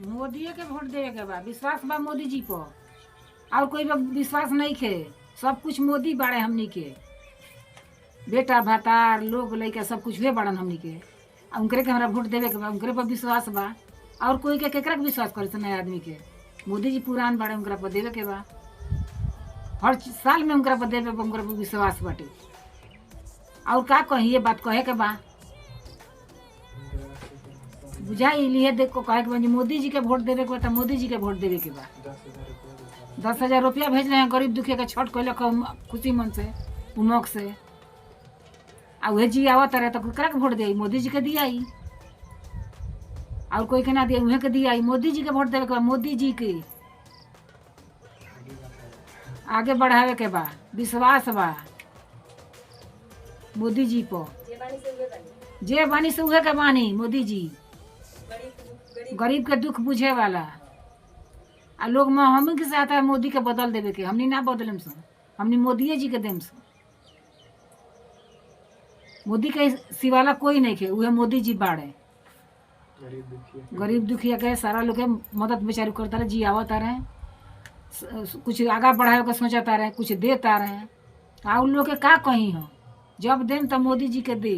मोदी के वोट देवे के बा। विश्वास बा मोदी जी पर, और कोई बा विश्वास नहीं खे। सब कुछ मोदी बाड़े हमनी के, बेटा भातार लोग लइका सब कुछ वे बाड़न हमनी के। उनकरे के हमरा वोट देवे के बा, उनकरे पर विश्वास बा। और कोई के केकरा के विश्वास करे नया आदमी के। मोदी जी पुरान बाड़े, उनकरा पर देवे के बा। हर साल में उनकरा पर देवे, उनकरा पर विश्वास बाटे। और का कही, ये बात कहे के बा बुझाई लिए देख को कहे के बा मोदी जी के वोट देवे के बा, त मोदी जी के वोट देवे के बा। 10,000 रुपया भेज रहे हैं गरीब दुखिया के, छठ कैलक खुशी मन से, उमंग से। आ वह जी आवत रहे तो केकरा के वोट दिया? मोदी जी के दिया। और कोई के ना दिया, उहे के दिया। मोदी जी के वोट देवे के बा, मोदी जी के आगे बढ़ावे के बा। विश्वास बा मोदी जी पर, जे बानी से उहे के बानी मोदी जी। गरीब के दुख बुझे वाला। आ लोग हम के चाहता है मोदी के बदल देवे के। हमनी ना बदलम सो, हमनी मोदी जी के देम सो। मोदी के सिवाला कोई नहीं के, उहे मोदी जी बाड़े। गरीब दुखिया के सारा लोग के मदद बेचारी करता रहे, जी आवता रहे, कुछ आगा बढ़ावे के सोचता रहे, कुछ देता रहे। आ उन लोग के का कहीं हो, जब देम तो मोदी जी के दे।